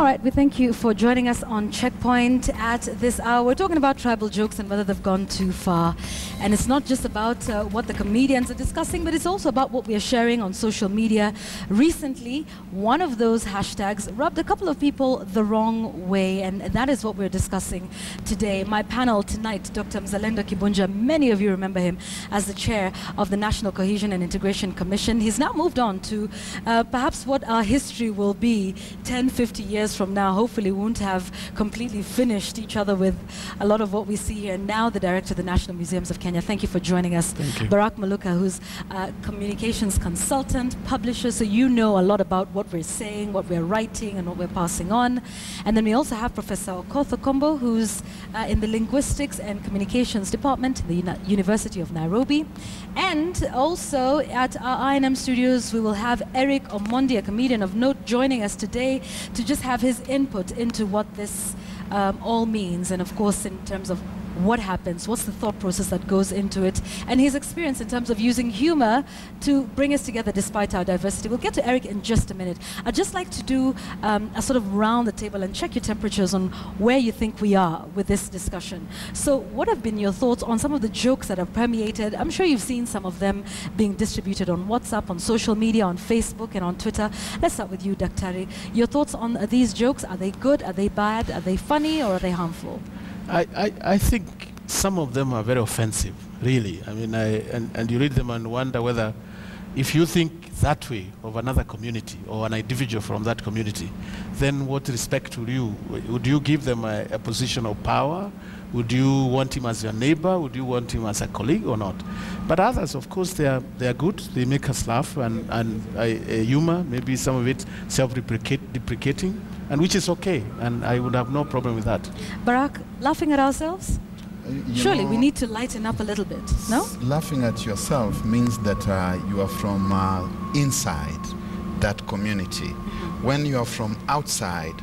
All right, we thank you for joining us on Checkpoint at this hour. We're talking about tribal jokes and whether they've gone too far. And it's not just about what the comedians are discussing, but it's also about what we are sharing on social media. Recently, one of those hashtags rubbed a couple of people the wrong way, and that is what we're discussing today. My panel tonight, Dr. Mzalendo Kibunja, many of you remember him as the chair of the National Cohesion and Integration Commission. He's now moved on to perhaps what our history will be 10, 50 years from now. Hopefully we won't have completely finished each other with a lot of what we see here. Now the director of the National Museums of Kenya. Thank you for joining us. Thank you. Barak Maluka, who's a communications consultant, publisher, so you know a lot about what we're saying, what we're writing, and what we're passing on. And then we also have Professor Okoth Okombo, who's in the Linguistics and Communications Department at the University of Nairobi. And also at our I&M studios, we will have Eric Omondi, a comedian of note, joining us today to just have his input into what this all means, and of course in terms of what happens, what's the thought process that goes into it, and his experience in terms of using humor to bring us together despite our diversity. We'll get to Eric in just a minute. I'd just like to do a sort of round the table and check your temperatures on where you think we are with this discussion. So what have been your thoughts on some of the jokes that have permeated? I'm sure you've seen some of them being distributed on WhatsApp, on social media, on Facebook and on Twitter. Let's start with you, Daktari. Your thoughts on these jokes? Are they good? Are they bad? Are they funny, or are they harmful? I think some of them are very offensive, really. I mean, and you read them and wonder whether, if you think that way of another community or an individual from that community, then what respect would you? Would you give them a position of power? Would you want him as your neighbor? Would you want him as a colleague or not? But others, of course, they are good. They make us laugh and humor, maybe some of it self-deprecating, and which is okay. And I would have no problem with that. Barak, laughing at ourselves? Surely we need to lighten up a little bit, no? Laughing at yourself means that you are from inside that community. When you are from outside,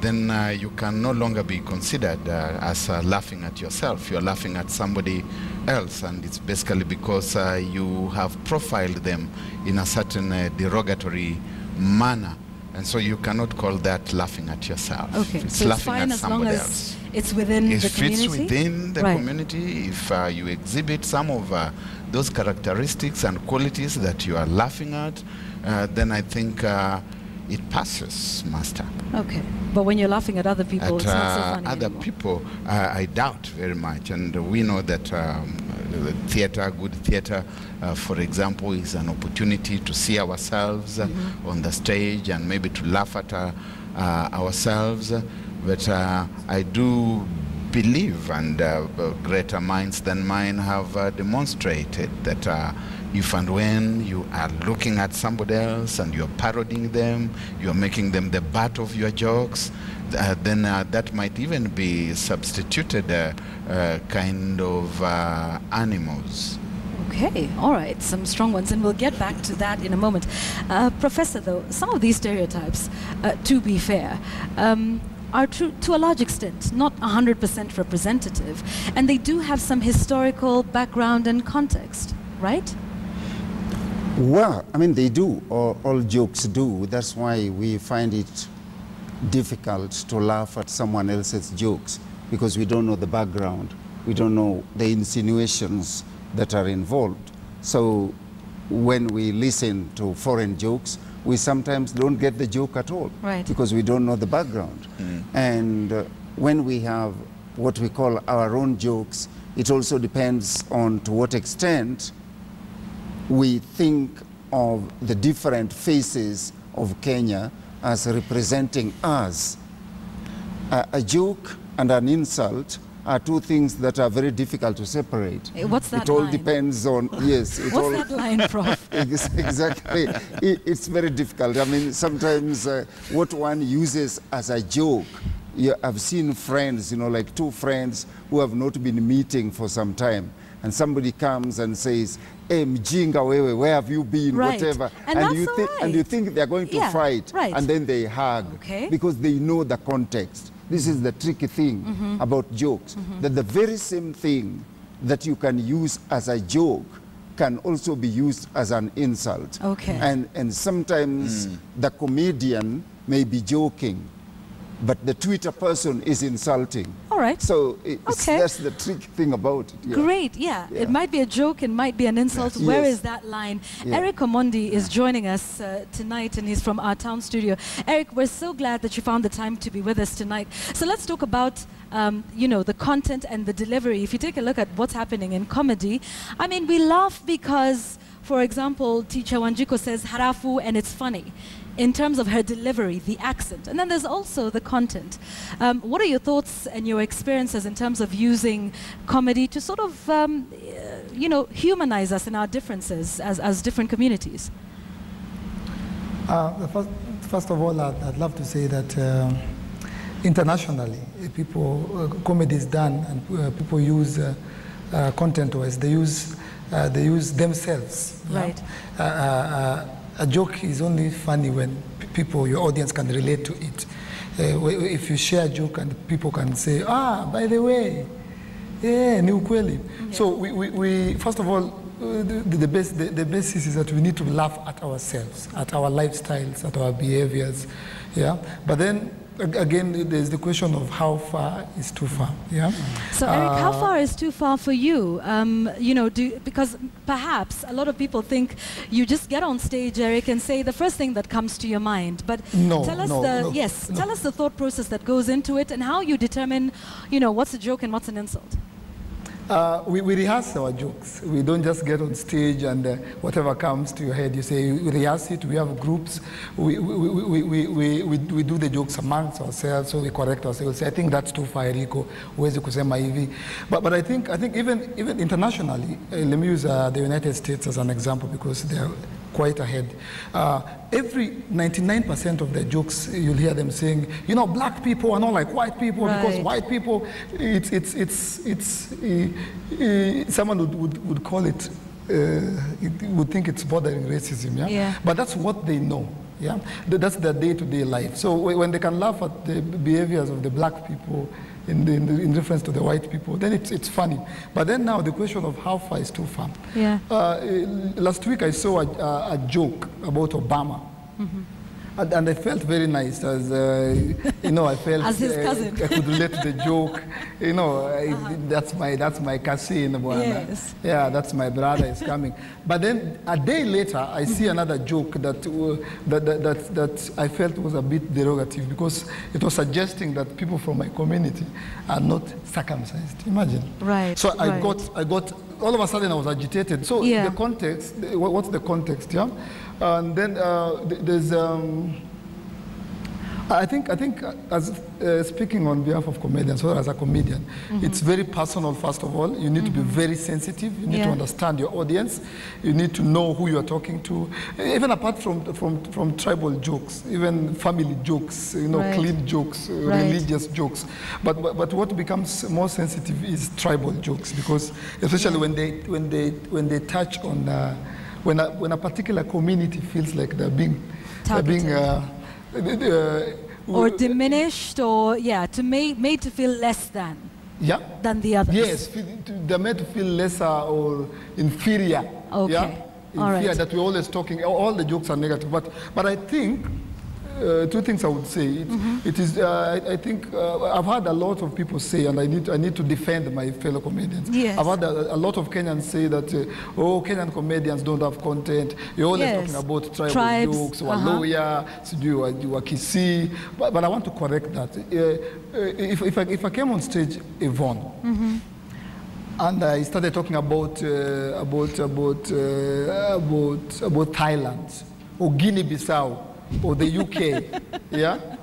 then you can no longer be considered as laughing at yourself. You're laughing at somebody else, and it's basically because you have profiled them in a certain derogatory manner. And so you cannot call that laughing at yourself. Okay, it's so laughing it's fine at as long somebody as else. it's within If the it's community? within the Right. community, if you exhibit some of those characteristics and qualities that you are laughing at, then I think it passes muster. Okay, but when you're laughing at other people, it's not so funny other anymore. people, I doubt very much. And we know that the theater, good theater, for example, is an opportunity to see ourselves on the stage and maybe to laugh at ourselves. But I do believe, and greater minds than mine have demonstrated, that if and when you are looking at somebody else and you're parodying them, you're making them the butt of your jokes, then that might even be substituted kind of animals. Okay, all right, some strong ones, and we'll get back to that in a moment. Professor, though, some of these stereotypes, to be fair, are to a large extent not 100% representative, and they do have some historical background and context, right? Well, I mean, they do. All jokes do. That's why we find it difficult to laugh at someone else's jokes, because we don't know the background. We don't know the insinuations that are involved. So when we listen to foreign jokes, we sometimes don't get the joke at all, Right. because we don't know the background. And when we have what we call our own jokes, it also depends on to what extent we think of the different faces of Kenya as representing us. A joke and an insult are two things that are very difficult to separate. What's that It all line? depends on, yes. It all, What's that line, Prof? Exactly. It's very difficult. I mean, sometimes what one uses as a joke, I've seen friends, like two friends who have not been meeting for some time, and somebody comes and says, "Hey, mjinga wewe, where have you been?" Right. Whatever. And that's you all and you right. think they're going to Yeah, fight, right. and then they hug, Okay. because they know the context. This is the tricky thing about jokes, that the very same thing that you can use as a joke can also be used as an insult. Okay. And sometimes the comedian may be joking, but the Twitter person is insulting. All right. So that's the trick thing about it. Yeah. Great, yeah. It might be a joke, it might be an insult. Yes. Where is that line? Yeah. Eric Omondi is joining us tonight, and he's from our town studio. Eric, we're so glad that you found the time to be with us tonight. So let's talk about the content and the delivery. If you take a look at what's happening in comedy, I mean, we laugh because, for example, Teacher Wanjiko says harafu and it's funny in terms of her delivery, the accent. And then there's also the content. What are your thoughts and your experiences in terms of using comedy to sort of, humanize us in our differences as different communities? First of all, I'd love to say that internationally, comedy is done and people use content-wise. They use themselves. Right. A joke is only funny when your audience can relate to it. If you share a joke and people can say, by the way, yeah, ni ukweli. Yeah. So we first of all, the basis is that we need to laugh at ourselves, at our lifestyles, at our behaviors, yeah. But then again, there's the question of how far is too far, yeah. So Eric, how far is too far for you? Because perhaps a lot of people think you just get on stage, Eric, and say the first thing that comes to your mind. But tell us the thought process that goes into it and how you determine, what's a joke and what's an insult. We rehearse our jokes. We don't just get on stage and whatever comes to your head, you say, we rehearse it, we have groups, we do the jokes amongst ourselves, so we correct ourselves. Say, I think that's too far, Eriko, huwezi kusema hivi. But I think even internationally, let me use the United States as an example because they're quite ahead. Every 99% of their jokes, you'll hear them saying, black people are not like white people, right, because white people, someone would call it, would think it's bordering racism, yeah? Yeah. But that's what they know, yeah? That's their day-to-day life. So when they can laugh at the behaviors of the black people in reference to the white people, then it's funny. But then now the question of how far is too far. Yeah. Last week I saw a joke about Obama. Mm-hmm. And I felt very nice as, I felt as his cousin. I could relate to the joke. That's my cousin. Yes. Yeah, that's my brother is coming. But then a day later, I see another joke that I felt was a bit derogative because it was suggesting that people from my community are not circumcised. Imagine. Right. So I got all of a sudden I was agitated. So the context, what's the context? Yeah. And then there's, I think as speaking on behalf of comedians, or as a comedian, it's very personal, first of all. You need to be very sensitive. You need to understand your audience. You need to know who you are talking to. Even apart from tribal jokes, even family jokes, clean jokes, religious jokes. But what becomes more sensitive is tribal jokes, because especially when they touch on when a particular community feels like they're being or diminished, or made to feel less than the others. Yes, they're made to feel lesser or inferior. Okay. Yeah? Inferior, that we're always talking. All the jokes are negative, but I think. Two things I would say. It is. I think I've heard a lot of people say, and I need to defend my fellow comedians. Yes. I've heard a lot of Kenyans say that, Kenyan comedians don't have content. You're always talking about tribal jokes, Waloya, Wakisi. But I want to correct that. If I came on stage, Yvonne, and I started talking about Thailand or Guinea-Bissau, or the UK,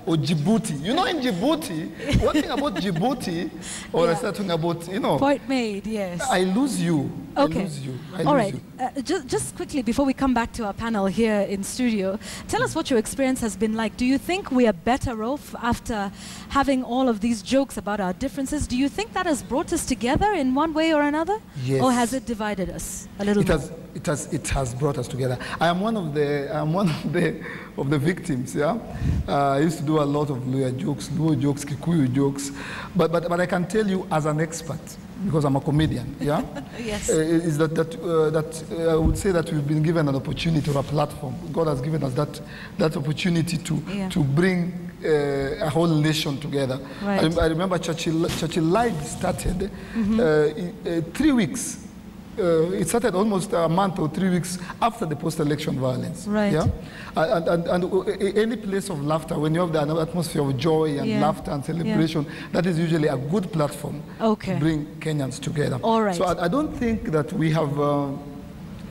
or Djibouti. In Djibouti, one thing about Djibouti, or I start talking about, Point made, yes. I lose you. Okay. I lose you. All right. Just quickly, before we come back to our panel here in studio, tell us what your experience has been like. Do you think we are better off after having all of these jokes about our differences? Do you think that has brought us together in one way or another? Yes. Or has it divided us a little more? It has brought us together. I am one of the victims. Yeah, I used to do a lot of Luo jokes, Kikuyu jokes, but I can tell you as an expert, because I'm a comedian, yeah? Yes. Is that I would say that we've been given an opportunity or a platform. God has given us that opportunity to bring a whole nation together. Right. I remember Churchill Live started 3 weeks. It started almost a month or 3 weeks after the post-election violence. Right. Yeah? And any place of laughter, when you have the atmosphere of joy and laughter and celebration, that is usually a good platform to bring Kenyans together. All right. So I don't think that we have,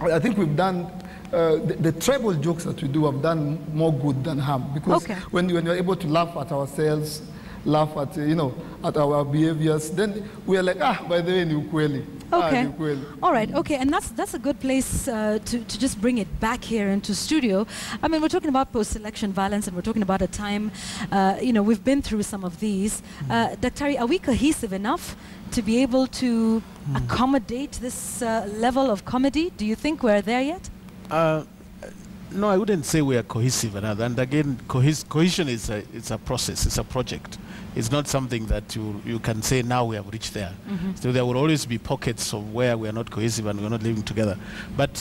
I think we've done, the tribal jokes that we do have done more good than harm. Because when you're able to laugh at ourselves, laugh at, at our behaviors, then we are like, by the way, ni ukweli. Okay. All right. Okay. And that's a good place to just bring it back here into studio. I mean, we're talking about post-election violence, and we're talking about a time, we've been through some of these. Daktari, are we cohesive enough to be able to accommodate this level of comedy? Do you think we're there yet? No, I wouldn't say we are cohesive enough. And again, cohesion is a process. It's a project. It's not something that you can say now we have reached there. So there will always be pockets of where we are not cohesive and we're not living together. But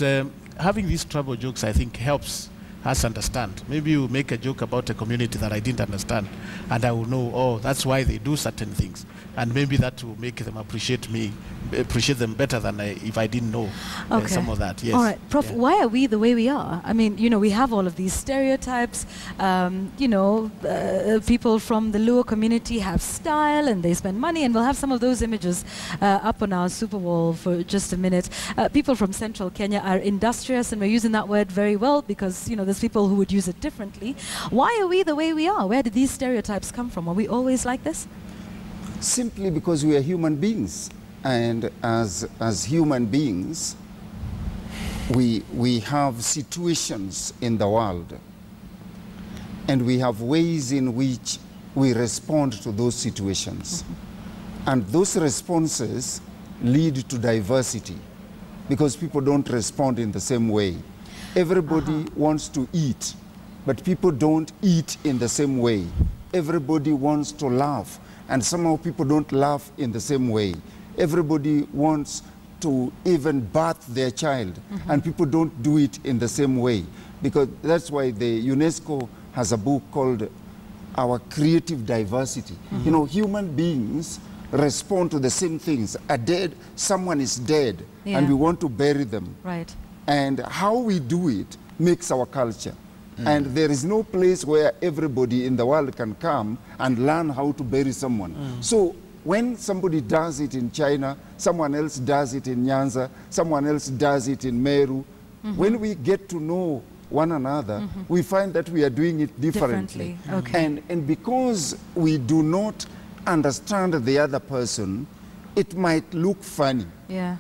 having these tribal jokes, I think, helps us understand. Maybe you make a joke about a community that I didn't understand, and I will know, oh, that's why they do certain things. And maybe that will make them appreciate them better than if I didn't know some of that. Yes. All right, Prof, why are we the way we are? I mean, we have all of these stereotypes. People from the Luo community have style and they spend money, and we'll have some of those images up on our super wall for just a minute. People from central Kenya are industrious, and we're using that word very well because, there's people who would use it differently. Why are we the way we are? Where did these stereotypes come from? Are we always like this? Simply because we are human beings. And as human beings, we have situations in the world. And we have ways in which we respond to those situations. And those responses lead to diversity because people don't respond in the same way. Everybody wants to eat, but people don't eat in the same way. Everybody wants to laugh, and somehow people don't laugh in the same way. Everybody wants to even birth their child, and people don't do it in the same way. Because that's why the UNESCO has a book called Our Creative Diversity. Human beings respond to the same things. Someone is dead, and we want to bury them. Right. And how we do it makes our culture. And there is no place where everybody in the world can come and learn how to bury someone. So when somebody does it in China, someone else does it in Nyanza, someone else does it in Meru, when we get to know one another, we find that we are doing it differently. Okay. And because we do not understand the other person, it might look funny. Yeah.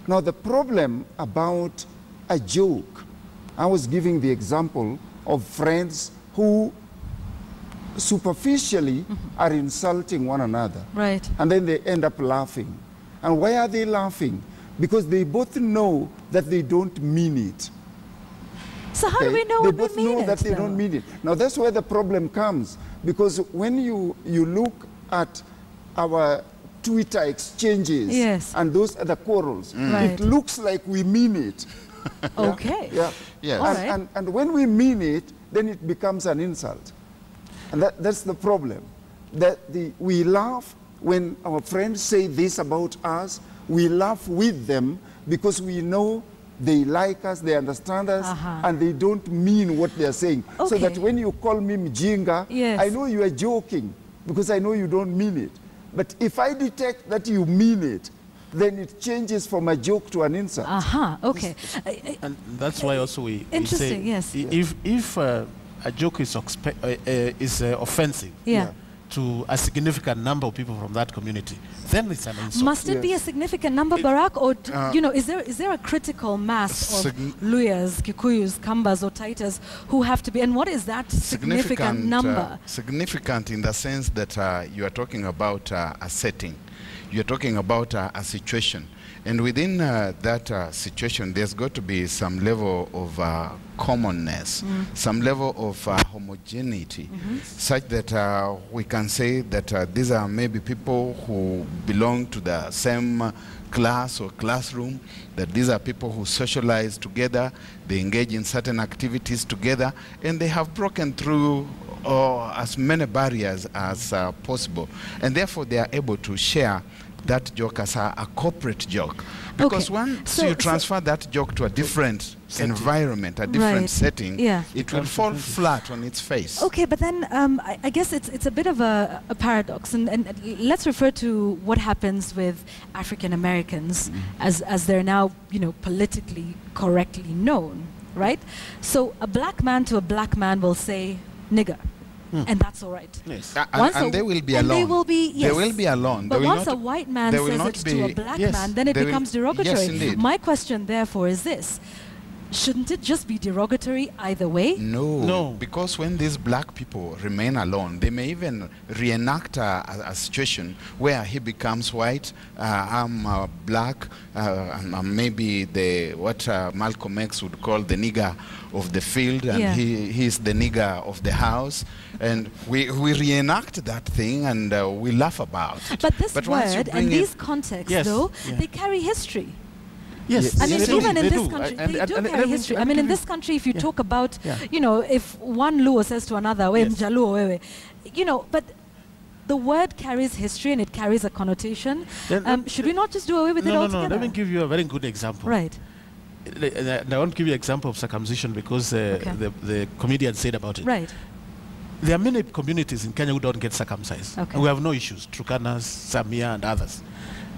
Now, the problem about a joke, I was giving the example of friends who superficially are insulting one another. Right. And then they end up laughing. And why are they laughing? Because they both know that they don't mean it. So how do we know they when both we mean know it, that they don't mean it. Now, that's where the problem comes. Because when you look at our Twitter exchanges and those other quarrels, it looks like we mean it. Okay. Yeah. And when we mean it, then it becomes an insult. And that's the problem. We laugh when our friends say this about us. We laugh with them because we know they like us, they understand us, and they don't mean what they're saying. So that when you call me mjinga, I know you are joking because I know you don't mean it. But if I detect that you mean it, then it changes from a joke to an insult. Okay. And that's why also we say, yes. If a joke is offensive to a significant number of people from that community, then it's an insult. Must it be a significant number, Barack, or is there a critical mass of Luyas, Kikuyus, Kambas, or Taitas who have to be, and what is that significant number? Significant in the sense that you are talking about a setting. you're talking about a situation. And within that situation, there's got to be some level of commonness, some level of homogeneity, such that we can say that these are maybe people who belong to the same class or classroom, that these are people who socialize together, they engage in certain activities together, and they have broken through as many barriers as possible. And therefore, they are able to share that joke as a corporate joke. Because once you transfer that joke to a different environment, a different setting, it will fall flat on its face. Okay, but then I guess it's a bit of a paradox. And let's refer to what happens with African Americans as they're now, politically correctly known, right? So a black man to a black man will say, nigger. And that's all right. Yes. And they will be alone. They will be, yes. They will be alone. But once a white man says it to a black man, then it becomes derogatory. Yes, indeed. My question, therefore, is this. Shouldn't it just be derogatory either way? No. Because when these black people remain alone, they may even reenact a situation where he becomes white, I'm black, and maybe what Malcolm X would call the nigger of the field, and he's the nigger of the house. And we reenact that thing, and we laugh about it. But this word and these contexts, they carry history. Yes. I mean, even in this country, they do carry history. I mean, in this country, if you talk about, if one Luo says to another, but the word carries history and it carries a connotation. Should we not just do away with it altogether? No, let me give you a very good example. Right. I want to give you an example of circumcision because the comedian said about it. Right. There are many communities in Kenya who don't get circumcised. Okay. And we have no issues, Turkanas, Samia and others.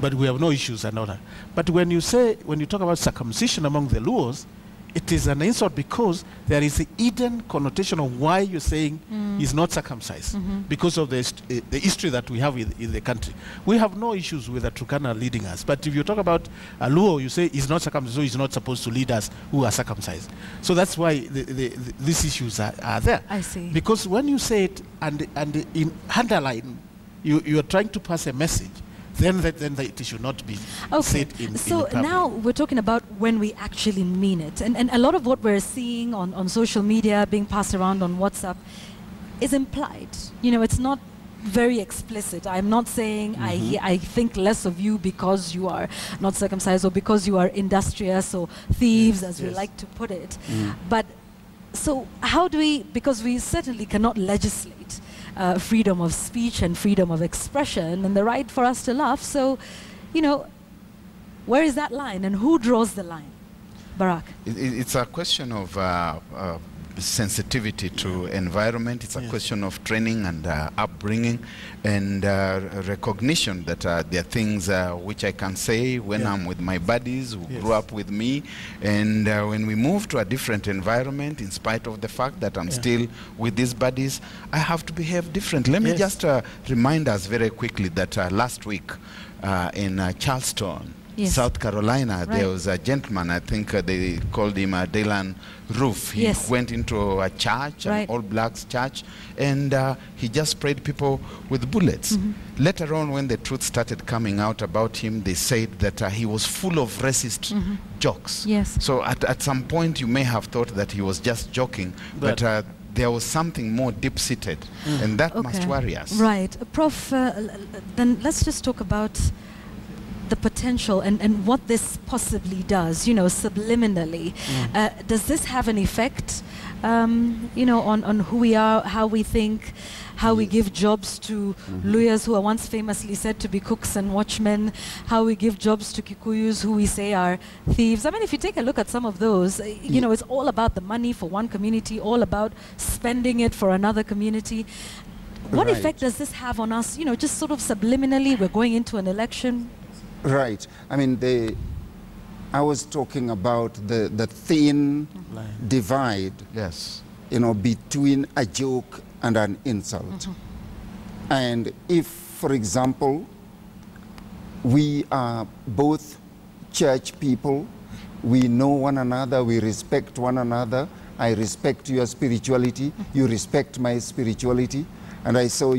But we have no issues and all that. But when you talk about circumcision among the Luos, it is an insult because there is a hidden connotation of why you're saying he's not circumcised because of the history that we have in the country. We have no issues with a Turkana leading us. But if you talk about a Luo, you say he's not circumcised, so he's not supposed to lead us who are circumcised. So that's why these issues are there. I see. Because when you say it and in underline, you are trying to pass a message. Then it should not be said in So public. now we're talking about when we actually mean it. And a lot of what we're seeing on social media being passed around on WhatsApp is implied. It's not very explicit. I'm not saying I think less of you because you are not circumcised or because you are industrious or thieves, as we like to put it. But so how do we, because we certainly cannot legislate freedom of speech and freedom of expression and the right for us to laugh. So, where is that line and who draws the line? Barak. It's a question of sensitivity to environment. It's a question of training and upbringing and recognition that there are things which I can say when I'm with my buddies who grew up with me, and when we move to a different environment, in spite of the fact that I'm still with these buddies, I have to behave differently. Let me just remind us very quickly that last week in Charleston, South Carolina, there was a gentleman, I think they called him Dylan Roof. He went into a church, an all-blacks church, and he just sprayed people with bullets. Later on, when the truth started coming out about him, they said that he was full of racist jokes. So at some point, you may have thought that he was just joking, but there was something more deep-seated, and that must worry us. Right. Prof, then let's just talk about the potential and what this possibly does, subliminally. Does this have an effect, on who we are, how we think, how we give jobs to Luyas who are once famously said to be cooks and watchmen, how we give jobs to Kikuyus who we say are thieves? I mean, if you take a look at some of those, it's all about the money for one community, all about spending it for another community. What effect does this have on us, just sort of subliminally, we're going into an election? Right. I mean, I was talking about the thin divide, between a joke and an insult. And if, for example, we are both church people, we know one another, we respect one another, I respect your spirituality, you respect my spirituality, and I saw,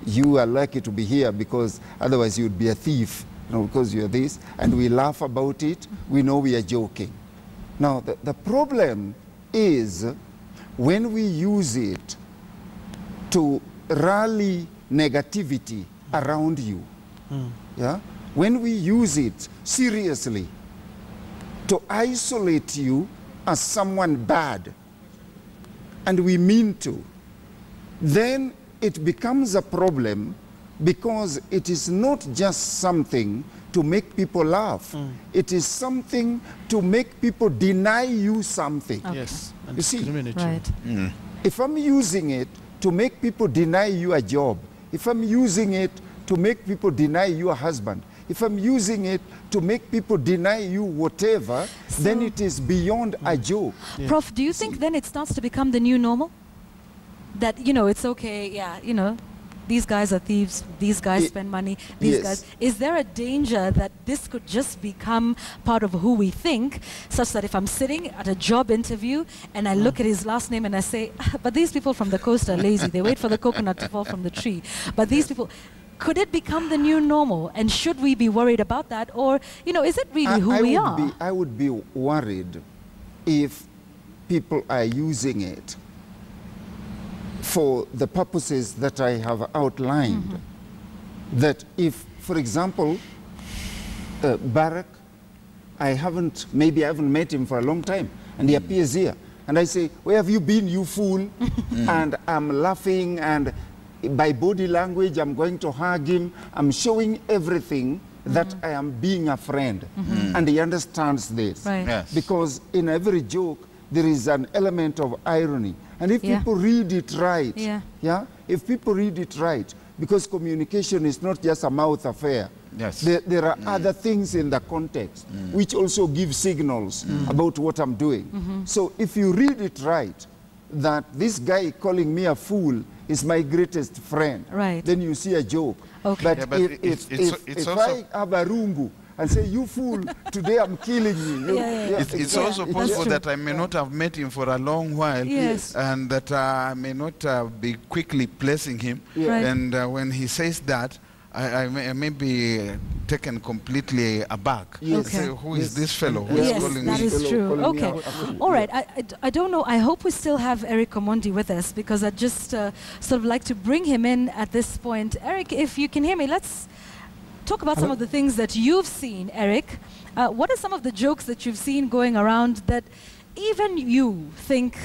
you are lucky to be here because otherwise you'd be a thief, because you're this, and we laugh about it, we know we are joking. Now, the problem is when we use it to rally negativity around you, yeah? When we use it seriously to isolate you as someone bad, and we mean to, then it becomes a problem because it is not just something to make people laugh. It is something to make people deny you something. Okay. Yes, and You see, discriminate you. Right. if I'm using it to make people deny you a job, if I'm using it to make people deny you a husband, if I'm using it to make people deny you whatever, then it is beyond a joke. Yeah. Prof, do you think then it starts to become the new normal? That, it's okay, yeah, these guys are thieves, these guys spend money, these Yes. guys. Is there a danger that this could just become part of who we think, such that if I'm sitting at a job interview and I look at his last name and I say, but these people from the coast are lazy, they wait for the coconut to fall from the tree. But these people, could it become the new normal? And should we be worried about that? Or, is it really who we are? I would be worried if people are using it for the purposes that I have outlined. That if, for example, Barack, maybe I haven't met him for a long time, and he appears here, and I say, where have you been, you fool? And I'm laughing, and by body language, I'm going to hug him. I'm showing everything that I am being a friend. And he understands this. Right. Yes. Because in every joke, there is an element of irony. And if Yeah. people read it right, Yeah. if people read it right, because communication is not just a mouth affair. Yes. There are other things in the context which also give signals about what I'm doing. So if you read it right, that this guy calling me a fool is my greatest friend, Right. then you see a joke. Okay. But, Yeah, but if also- I have a rungu and say, you fool, today I'm killing you. Yeah. It's Yeah, also that's possible true. that I may not have met him for a long while, Yes. and that I may not be quickly placing him. Yeah. Right. And when he says that, I may be taken completely aback. Yes. I say, who is Yes. this fellow? Who is Yes, calling that me? is Hello, true. calling me Okay. out a fool. All right. I don't know. I hope we still have Eric Omondi with us, because I'd just sort of like to bring him in at this point. Eric, if you can hear me, let's talk about some of the things that you've seen, Eric. What are some of the jokes that you've seen going around that even you think,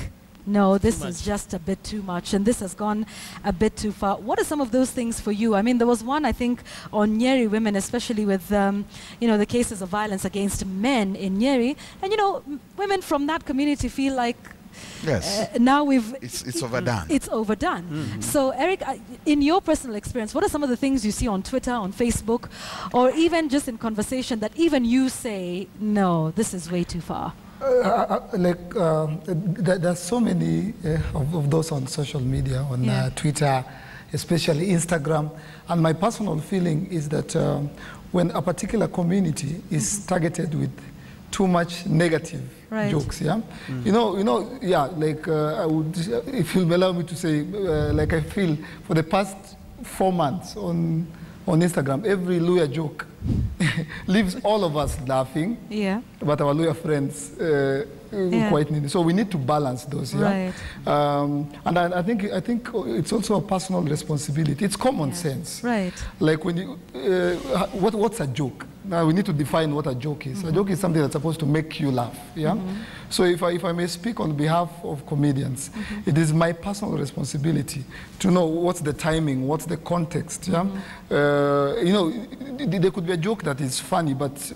no, this is just a bit too much, and this has gone a bit too far? What are some of those things for you? I mean, there was one, I think, on Nyeri women, especially with, the cases of violence against men in Nyeri. And, women from that community feel like Yes. now It's overdone. It's overdone. So, Eric, in your personal experience, what are some of the things you see on Twitter, on Facebook, or even just in conversation that even you say, no, this is way too far? There's so many of those on social media, on Yeah. Twitter, especially Instagram. And my personal feeling is that when a particular community is targeted with too much negative Right. jokes, yeah? I would, if you'll allow me to say, I feel for the past 4 months on Instagram, every lawyer joke leaves all of us laughing, Yeah. but our lawyer friends quite needy. So we need to balance those. Yeah? Right. And I think it's also a personal responsibility. It's common sense. Right. Like when you, what's a joke? Now we need to define what a joke is. A joke is something that's supposed to make you laugh. Yeah. So if I may speak on behalf of comedians, it is my personal responsibility to know what's the timing, what's the context. Yeah. There could be a joke that is funny, but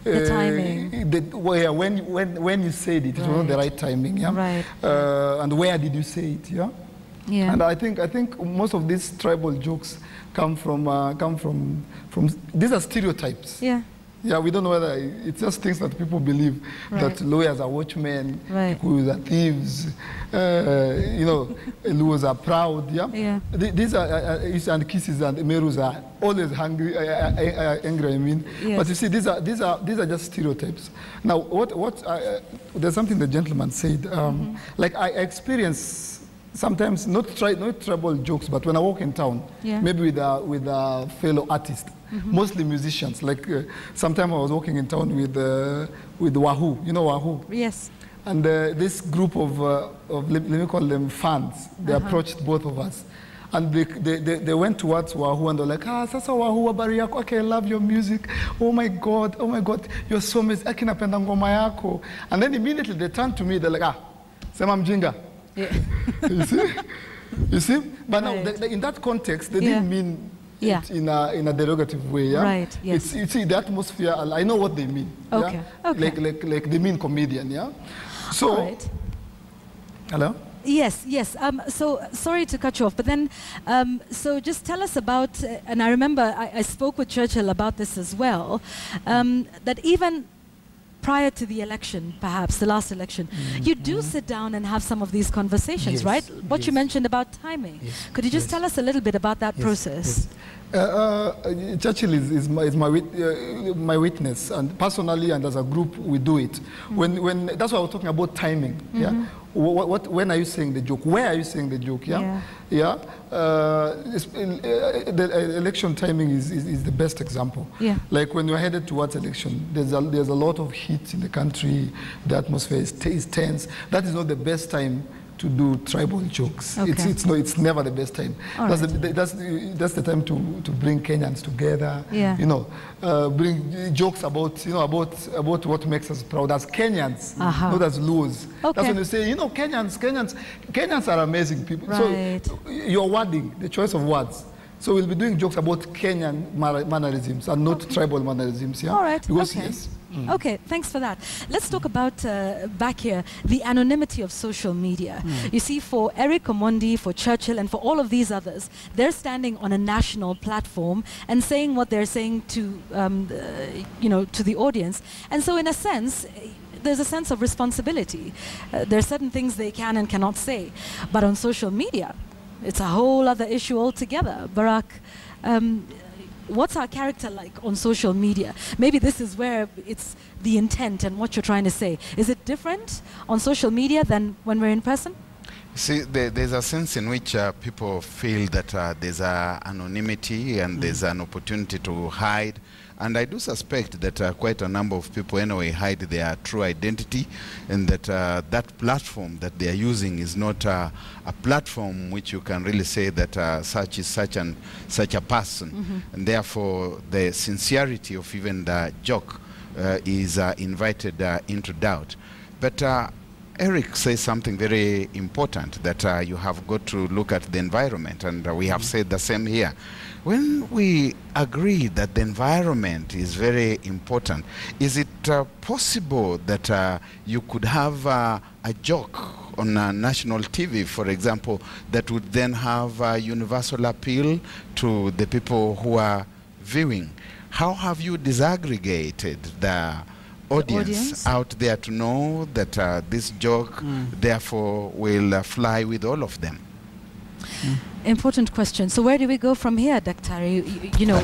The timing. When you said it, it was not the right timing. Yeah. Right. And where did you say it? Yeah. Yeah. And I think most of these tribal jokes come from these are stereotypes. Yeah. Yeah, we don't know whether it's just things that people believe that lawyers are watchmen, Right. Kikuyus are thieves, Luos are proud. Yeah. Yeah. These are and Kisses and Merus are always angry. I mean, Yes. but you see, these are just stereotypes. Now, there's something the gentleman said. Like I experience sometimes not tribal jokes, but when I walk in town, Yeah. maybe with a fellow artist, mostly musicians. Like sometime I was walking in town with Wahoo, you know Wahoo? Yes. And this group of let me call them fans, they approached both of us. And they went towards Wahoo and they're like, sasa Wahoo, habari yako, okay, I love your music. Oh my God, you're so amazing. Aki napenda ngoma yako. And then immediately they turned to me, they're like, sema mjinga. Yeah. You see? But now, Right. in that context, they Yeah. didn't mean Yeah. it in a derogative way. Yeah? Right, yes. You see, the atmosphere, I know what they mean. Okay, Yeah? okay. Like they mean comedian, yeah? So, All right. hello? Yes. So sorry to cut you off, but then, so just tell us about, and I remember I spoke with Churchill about this as well, that even prior to the election, perhaps the last election, you do sit down and have some of these conversations, Yes, right? What you yes. mentioned about timing. Yes, Could you just yes. tell us a little bit about that process? Churchill is my witness, and personally and as a group we do it. When that's why I was talking about timing. Yeah. When are you saying the joke? Where are you saying the joke? Yeah. The election timing is the best example. Yeah. Like when you're headed towards election, there's a lot of heat in the country. The atmosphere is tense. That is not the best time to do tribal jokes. Okay. It's never the best time. All That's right. that's the time to bring Kenyans together. Yeah. You know, bring jokes about about what makes us proud as Kenyans, not as Luos. Okay. That's when you say, you know, Kenyans are amazing people. Right. So your wording, the choice of words. So we'll be doing jokes about Kenyan mannerisms and not tribal mannerisms. Yeah. All right. Because Okay. yes. Okay, thanks for that. Let's talk about, back here, the anonymity of social media. You see, for Eric Omondi, for Churchill, and for all of these others, they're standing on a national platform and saying what they're saying to, to the audience. And so, in a sense, there's a sense of responsibility. There are certain things they can and cannot say. But on social media, it's a whole other issue altogether. Barak, what's our character like on social media? Maybe this is where it's the intent and what you're trying to say. Is it different on social media than when we're in person? See, there's a sense in which people feel that there's anonymity and there's an opportunity to hide. And I do suspect that quite a number of people anyway hide their true identity, and that that platform that they are using is not a platform which you can really say that such is such a person. And therefore the sincerity of even the joke is invited into doubt. But Eric says something very important, that you have got to look at the environment, and we have said the same here. When we agree that the environment is very important, is it possible that you could have a joke on national TV, for example, that would then have a universal appeal to the people who are viewing? How have you disaggregated the audience out there to know that this joke therefore will fly with all of them? Important question. So where do we go from here, Daktari? You know,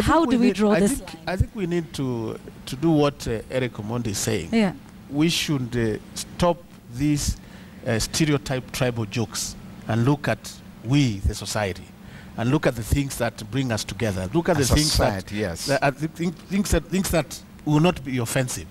how do we draw this line? I think we need to do what Eric Omondi is saying. Yeah. We should stop these stereotype tribal jokes and look at we, the society, and look at the things that bring us together. Look at the things things that will not be offensive,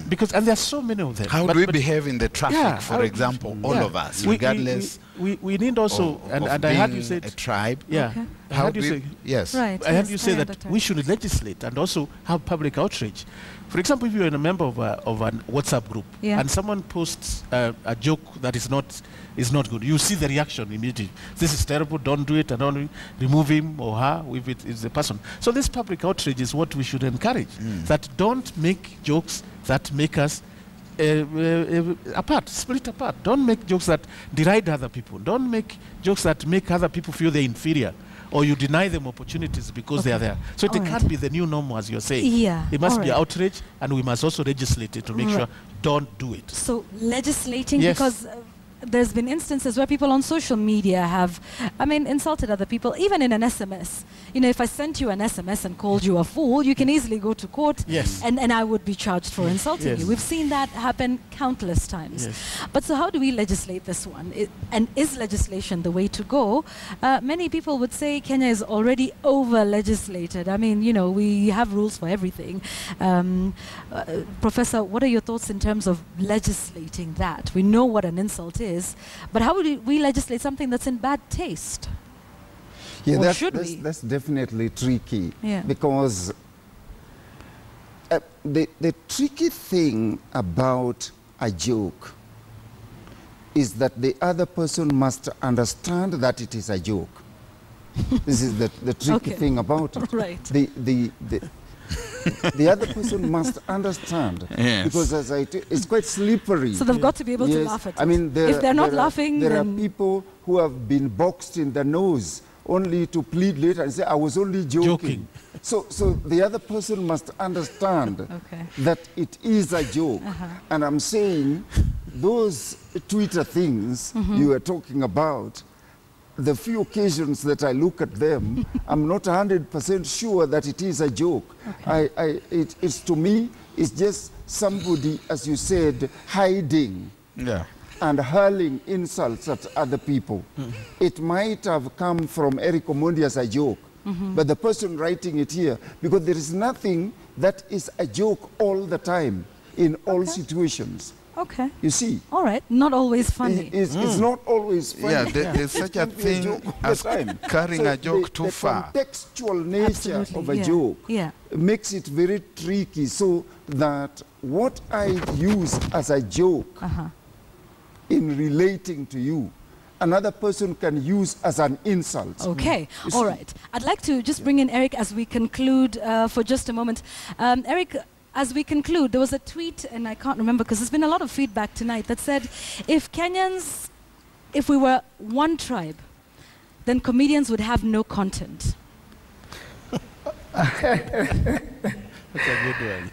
because and there are so many of them. How do we behave in the traffic, for example, all of us, regardless? We need also, and I heard you say a tribe. Yeah. Okay. I heard you say, yes. Right. I heard you say carry on, that Dr. we should legislate and also have public outreach. For example, if you're a member of a WhatsApp group and someone posts a joke that is not good, you see the reaction immediately. This is terrible, don't do it, and don't remove him or her if it is the person. So this public outreach is what we should encourage, that don't make jokes that make us split apart. Don't make jokes that deride other people. Don't make jokes that make other people feel they're inferior, or you deny them opportunities because they are there. So it can't be the new normal, as you're saying. Yeah. It must be outrage, and we must also legislate it to make sure don't do it. So legislating, Yes. because there's been instances where people on social media have, insulted other people, even in an SMS. You know, if I sent you an SMS and called you a fool, you can easily go to court, Yes. and I would be charged for insulting Yes. you. We've seen that happen countless times. Yes. But so how do we legislate this one? And is legislation the way to go? Many people would say Kenya is already over-legislated. I mean, you know, we have rules for everything. Professor, what are your thoughts in terms of legislating that? We know what an insult is, but how would we legislate something that's in bad taste? Yeah, Or that's, should that's, we? that's definitely tricky. Yeah. Because the tricky thing about a joke is that the other person must understand that it is a joke. This is the tricky Okay. thing about it. Right. The other person must understand. Yes. Because it's quite slippery. So they've got to be able to Yes. laugh at it. I mean, if they're not laughing, there then are people who have been boxed in the nose only to plead later and say, I was only joking. So the other person must understand Okay. that it is a joke. And I'm saying those Twitter things you were talking about, the few occasions that I look at them, I'm not 100% sure that it is a joke. It's to me, it's just somebody, as you said, hiding Yeah. and hurling insults at other people. It might have come from Eric Omondi as a joke, but the person writing it here, because there is nothing that is a joke all the time in all situations. okay. You see, All right. Not always funny. it's not always funny. Yeah, there's such a It can't be thing joke all the as time. carrying So a joke too the far. contextual nature Absolutely, of a yeah. joke Yeah. makes it very tricky, so that what I use as a joke in relating to you, another person can use as an insult. Okay, You all see? right. I'd like to just bring in Eric as we conclude for just a moment. Eric, as we conclude, there was a tweet, and I can't remember because there's been a lot of feedback tonight that said, if we were one tribe, then comedians would have no content. That's a good one.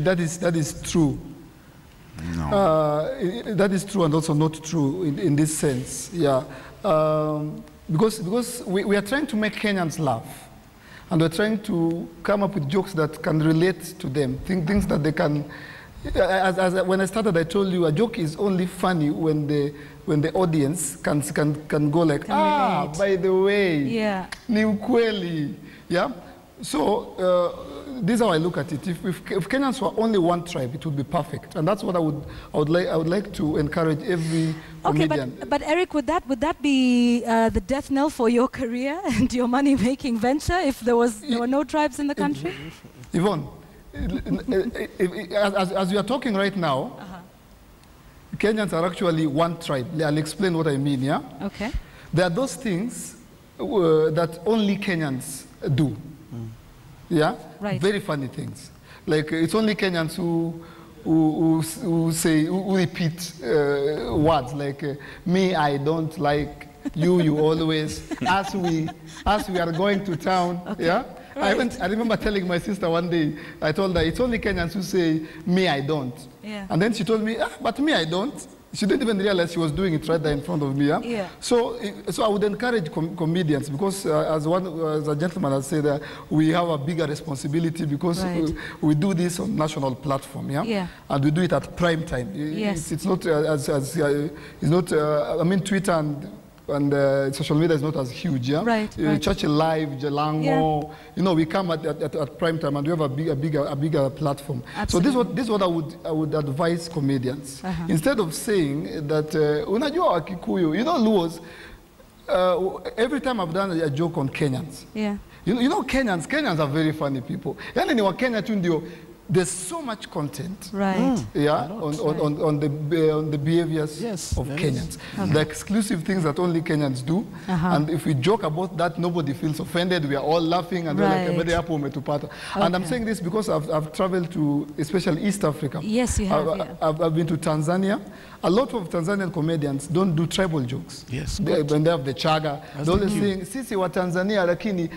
That is true. No. That is true and also not true in this sense. Yeah, because we are trying to make Kenyans laugh, and we're trying to come up with jokes that can relate to them, things that they can. When I started, I told you a joke is only funny when the audience can go like, relate. by the way, Yeah. ni ukweli. Yeah. So this is how I look at it. If Kenyans were only one tribe, it would be perfect, and that's what I would like to encourage every Okay, comedian. but Eric, would that be the death knell for your career and your money-making venture if there were no tribes in the country? Yvonne, as we are talking right now, Kenyans are actually one tribe. I'll explain what I mean. Yeah. Okay. There are those things that only Kenyans do. Yeah? Right. Very funny things. Like it's only Kenyans who repeat words like me, I don't like, you always, as we are going to town. Okay. Yeah? Right. I remember telling my sister one day, I told her, it's only Kenyans who say, me, I don't. Yeah. And then she told me, but me, I don't. She didn't even realize she was doing it right there in front of me. Yeah? Yeah. So I would encourage comedians, because as a gentleman has said, we have a bigger responsibility because Right. we do this on national platform, yeah? Yeah. And we do it at prime time. Yes. It's not I mean, Twitter and social media is not as huge, yeah? Right, right. Churchill Live, Jalango, we come at prime time and we have a bigger platform. Absolutely. So this is what I would advise comedians. Instead of saying that, unajua Wakikuyu, Luos, every time I've done a joke on Kenyans, Yeah. you know Kenyans are very funny people. Yani ni Wakenya tu ndio, there's so much content. Right. Yeah, on the behaviors Yes, of there Kenyans. The exclusive things that only Kenyans do. And if we joke about that, nobody feels offended. We are all laughing and we're like, Right. "Everybody hapo umetupata." And I'm Okay. saying this because I've traveled to, especially East Africa. Yes, you have, yeah. I've been to Tanzania. A lot of Tanzanian comedians don't do tribal jokes. Yes, When they have the chaga, they always saying, sisi wa Tanzania lakini,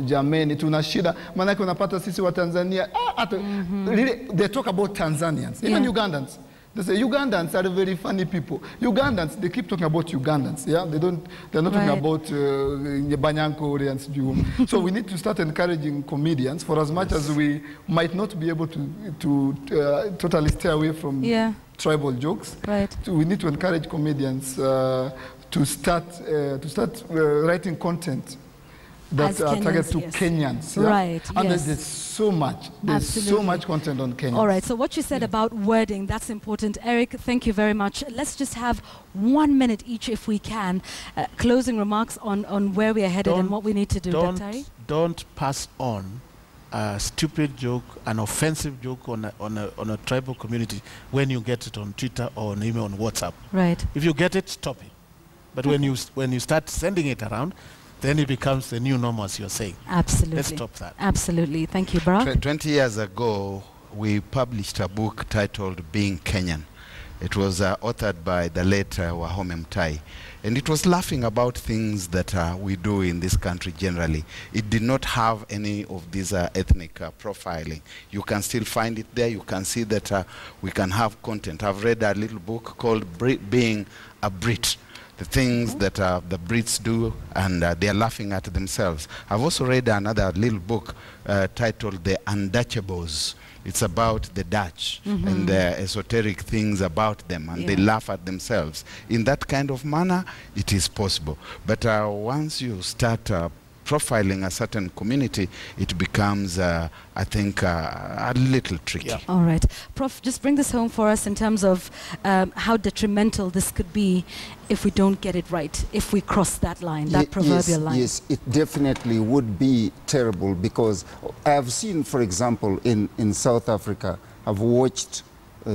jameni, tuna shida. Manake unapata sisi wa Tanzania, really, they talk about Tanzanians. Even Yeah. Ugandans. They say Ugandans are very funny people. Ugandans, they keep talking about Ugandans. Yeah, they're not talking about Banyanko. So we need to start encouraging comedians, for as much as we might not be able to totally stay away from tribal jokes. Right. So we need to encourage comedians to start writing content that are targeted to Kenyans. Yeah? Right, and yes. there's so much. There's so much content on Kenyans. All right, so what you said about wording, that's important. Eric, thank you very much. Let's just have 1 minute each, if we can. Closing remarks on where we are headed and what we need to do. Don't pass on a stupid joke, an offensive joke on a tribal community when you get it on Twitter or on email, on WhatsApp. Right. If you get it, stop it. But when you start sending it around, then it becomes the new norm, as you're saying. Absolutely. Let's stop that. Absolutely. Thank you, Barack. 20 years ago, we published a book titled Being Kenyan. It was authored by the late Wahome Mtai. And it was laughing about things that we do in this country generally. It did not have any of this ethnic profiling. You can still find it there. You can see that we can have content. I've read a little book called Being a Brit. The things that the Brits do, and they're laughing at themselves. I've also read another little book titled The Undutchables. It's about the Dutch and the esoteric things about them, and they laugh at themselves. In that kind of manner, it is possible. But once you start profiling a certain community, it becomes, I think, a little tricky. Yeah. All right. Prof, just bring this home for us in terms of how detrimental this could be if we don't get it right, if we cross that line, that proverbial line. Yes, it definitely would be terrible, because I have seen, for example, in South Africa, I've watched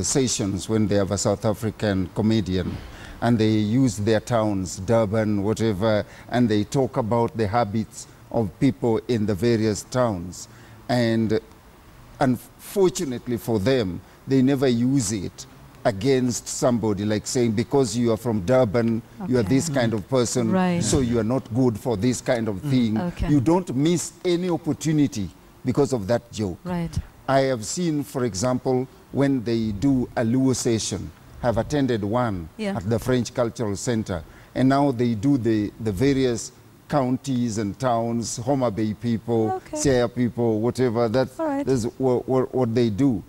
sessions when they have a South African comedian, and they use their towns, Durban, whatever, and they talk about the habits of people in the various towns. And unfortunately for them, they never use it against somebody, like saying, because you are from Durban, you are this kind of person, so you are not good for this kind of thing. You don't miss any opportunity because of that joke. Right. I have seen, for example, when they do a Luo session, have attended one at the French Cultural Center, and now they do the various counties and towns, Homa Bay people, Siaya people, whatever, that's what they do.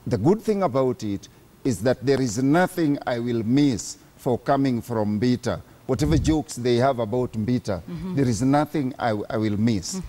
The good thing about it is that there is nothing I will miss for coming from Mbita. Whatever jokes they have about Mbita, there is nothing I will miss.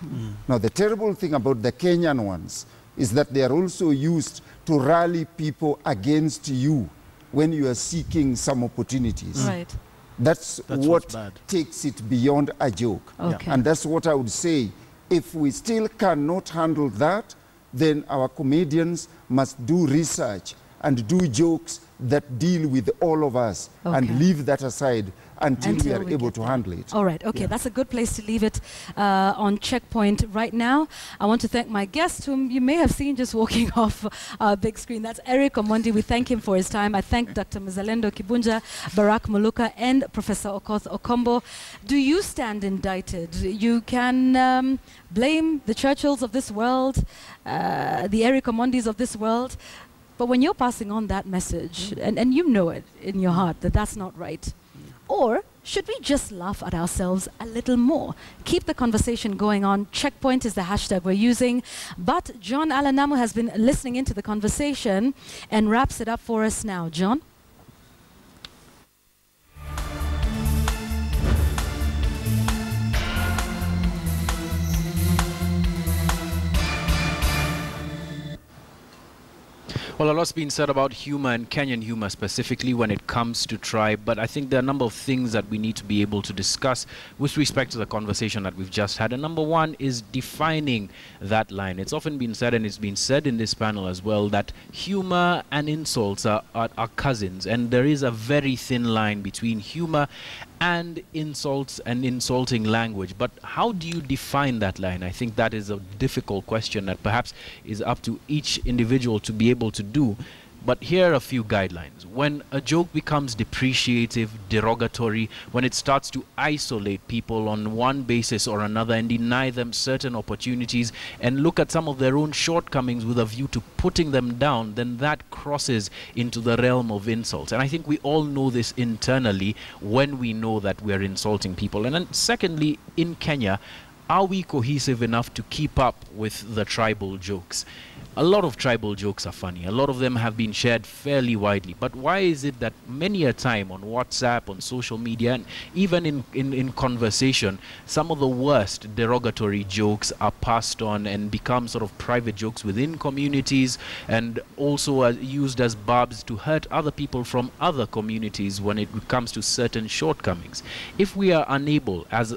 Now, the terrible thing about the Kenyan ones is that they are also used to rally people against you when you are seeking some opportunities. Right. That's what takes it beyond a joke. And that's what I would say. If we still cannot handle that, then our comedians must do research and do jokes that deal with all of us and leave that aside until we are able to handle it. All right, that's a good place to leave it on Checkpoint right now. I want to thank my guest, whom you may have seen just walking off our big screen. That's Eric Omondi. We thank him for his time. I thank Dr. Mzalendo Kibunja, Barack Muluka, and Professor Okoth Okombo. Do you stand indicted? You can blame the Churchills of this world, the Eric Omondis of this world, but when you're passing on that message, and you know it in your heart that that's not right, or should we just laugh at ourselves a little more? Keep the conversation going on. Checkpoint is the hashtag we're using. But John Alanamu has been listening into the conversation and wraps it up for us now. John? Well, a lot's been said about humor and Kenyan humor specifically when it comes to tribe, but I think there are a number of things that we need to be able to discuss with respect to the conversation that we've just had. And number one is defining that line. It's often been said, and it's been said in this panel as well, that humor and insults are cousins, and there is a very thin line between humor and insults and insulting language. But how do you define that line? I think that is a difficult question that perhaps is up to each individual to be able to do. But here are a few guidelines. When a joke becomes depreciative, derogatory, when it starts to isolate people on one basis or another and deny them certain opportunities and look at some of their own shortcomings with a view to putting them down, then that crosses into the realm of insults. And I think we all know this internally when we know that we're insulting people. And then secondly, in Kenya, are we cohesive enough to keep up with the tribal jokes? A lot of tribal jokes are funny. A lot of them have been shared fairly widely. But why is it that many a time on WhatsApp, on social media, and even in conversation, some of the worst derogatory jokes are passed on and become sort of private jokes within communities, and also are used as barbs to hurt other people from other communities when it comes to certain shortcomings? If we are unable as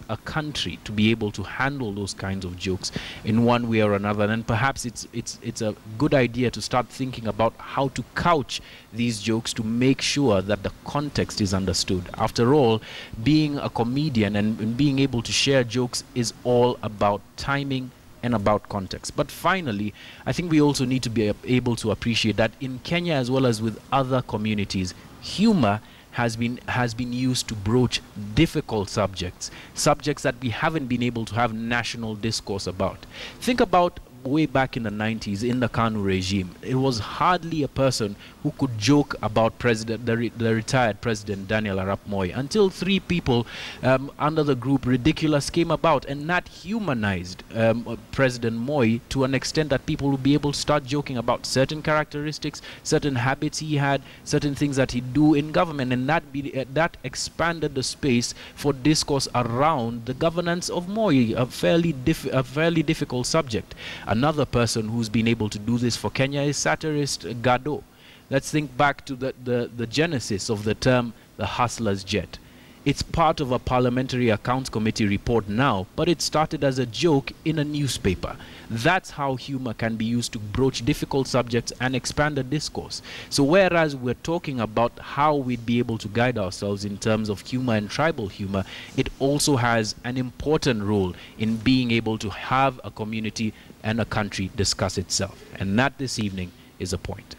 a country to be able to handle those kinds of jokes in one way or another, then perhaps it's a good idea to start thinking about how to couch these jokes to make sure that the context is understood. After all, being a comedian and being able to share jokes is all about timing and about context. But finally, I think we also need to be able to appreciate that in Kenya, as well as with other communities, humor has been used to broach difficult subjects that we haven't been able to have national discourse about. Think about way back in the 90s in the KANU regime. It was hardly a person who could joke about the retired President Daniel Arap Moi until three people under the group Ridiculous came about, and that humanized President Moi to an extent that people would be able to start joking about certain characteristics, certain habits he had, certain things that he'd do in government, and that expanded the space for discourse around the governance of Moi, a fairly difficult subject. Another person who's been able to do this for Kenya is satirist Gado. Let's think back to the genesis of the term the hustler's jet. It's part of a Parliamentary Accounts Committee report now, but it started as a joke in a newspaper. That's how humor can be used to broach difficult subjects and expand the discourse. So whereas we're talking about how we'd be able to guide ourselves in terms of humor and tribal humor, it also has an important role in being able to have a community and a country discuss itself. And that this evening is a point.